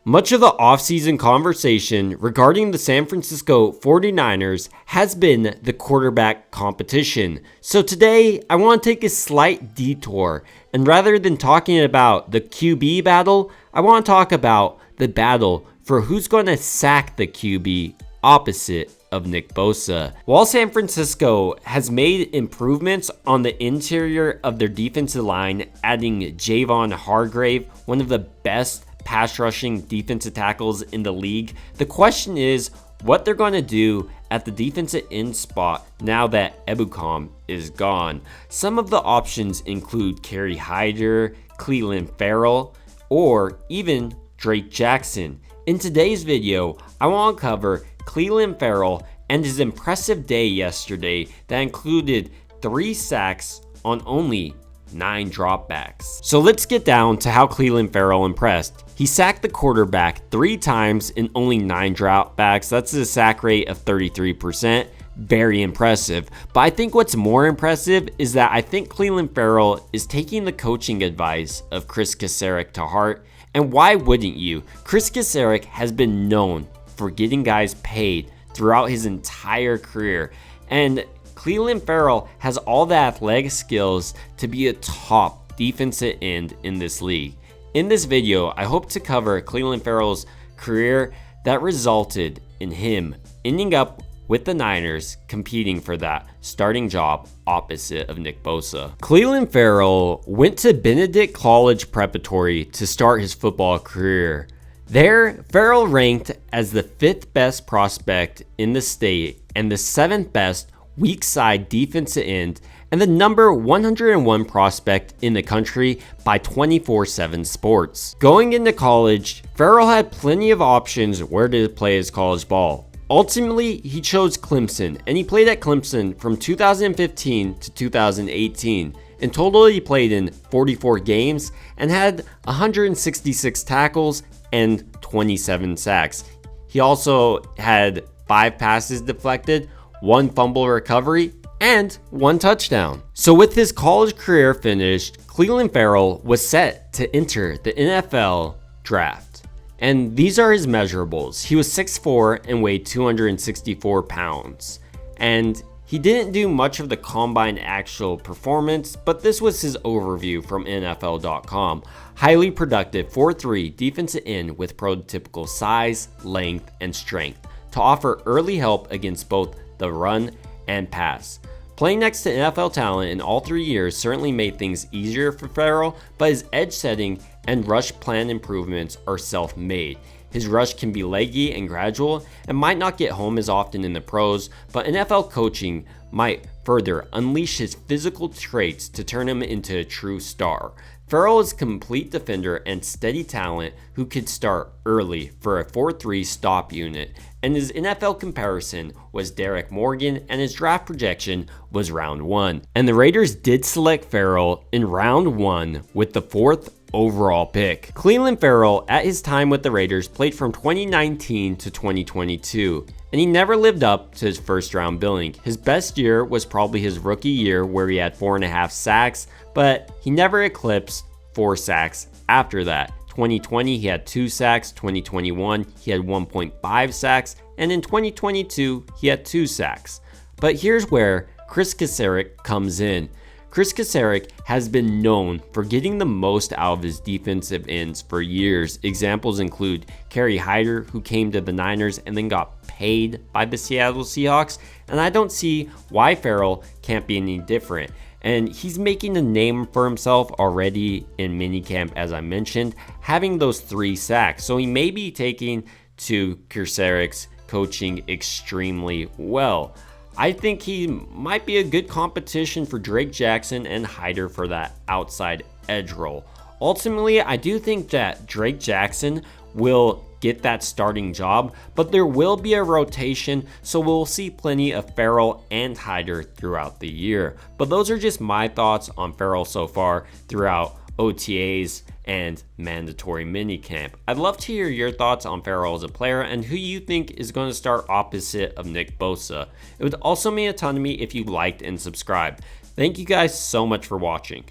Much of the offseason conversation regarding the San Francisco 49ers has been the quarterback competition. So today, I want to take a slight detour, and rather than talking about the QB battle, I want to talk about the battle for who's going to sack the QB opposite of Nick Bosa. While San Francisco has made improvements on the interior of their defensive line, adding Javon Hargrave, one of the best pass rushing defensive tackles in the league, the question is what they're going to do at the defensive end spot now that Ebukam is gone. Some of the options include Kerry Hyder, Clelin Ferrell, or even Drake Jackson. In today's video, I want to cover Clelin Ferrell and his impressive day yesterday that included 3 sacks on only 9 dropbacks. So let's get down to how Clelin Ferrell impressed. He sacked the quarterback 3 times in only 9 dropbacks. That's a sack rate of 33%. Very impressive. But I think what's more impressive is that I think Clelin Ferrell is taking the coaching advice of Chris Kasarik to heart. And why wouldn't you? Chris Kasarik has been known for getting guys paid throughout his entire career. And Clelin Ferrell has all the athletic skills to be a top defensive end in this league. In this video, I hope to cover Clelin Ferrell's career that resulted in him ending up with the Niners competing for that starting job opposite of Nick Bosa. Clelin Ferrell went to Benedict College Preparatory to start his football career. There, Ferrell ranked as the 5th best prospect in the state and the 7th best weak side defensive end and the number 101 prospect in the country by 24/7 Sports. Going into college, Ferrell had plenty of options where to play his college ball. Ultimately, he chose Clemson, and he played at Clemson from 2015 to 2018. In total, he played in 44 games and had 166 tackles and 27 sacks. He also had 5 passes deflected, 1 fumble recovery, and 1 touchdown. So with his college career finished, Clelin Ferrell was set to enter the NFL draft. And these are his measurables. He was 6'4" and weighed 264 pounds. And he didn't do much of the combine actual performance, but this was his overview from NFL.com. Highly productive 4'3" defensive end with prototypical size, length, and strength to offer early help against both the run and pass. Playing next to NFL talent in all 3 years certainly made things easier for Ferrell, but his edge setting and rush plan improvements are self-made. His rush can be leggy and gradual and might not get home as often in the pros, but NFL coaching might further unleash his physical traits to turn him into a true star. Ferrell is a complete defender and steady talent who could start early for a 4-3 stop unit, and his NFL comparison was Derek Morgan, and his draft projection was round 1. And the Raiders did select Ferrell in round 1 with the 4th overall pick. Clelin Ferrell, at his time with the Raiders, played from 2019 to 2022, and he never lived up to his first round billing. His best year was probably his rookie year where he had 4.5 sacks, but he never eclipsed 4 sacks after that. 2020 he had 2 sacks, 2021 he had 1.5 sacks, and in 2022 he had 2 sacks. But here's where Chris Kasarik comes in. Chris Kasarik has been known for getting the most out of his defensive ends for years. Examples include Kerry Hyder, who came to the Niners and then got paid by the Seattle Seahawks, and I don't see why Ferrell can't be any different. And he's making a name for himself already in minicamp, as I mentioned, having those 3 sacks. So he may be taking to Kasarik's coaching extremely well. I think he might be a good competition for Drake Jackson and Hyder for that outside edge role. Ultimately, I do think that Drake Jackson will get that starting job, but there will be a rotation, so we'll see plenty of Ferrell and Hyder throughout the year. But those are just my thoughts on Ferrell so far throughout OTAs and mandatory minicamp. I'd love to hear your thoughts on Ferrell as a player and who you think is going to start opposite of Nick Bosa. It would also mean a ton to me if you liked and subscribed. Thank you guys so much for watching.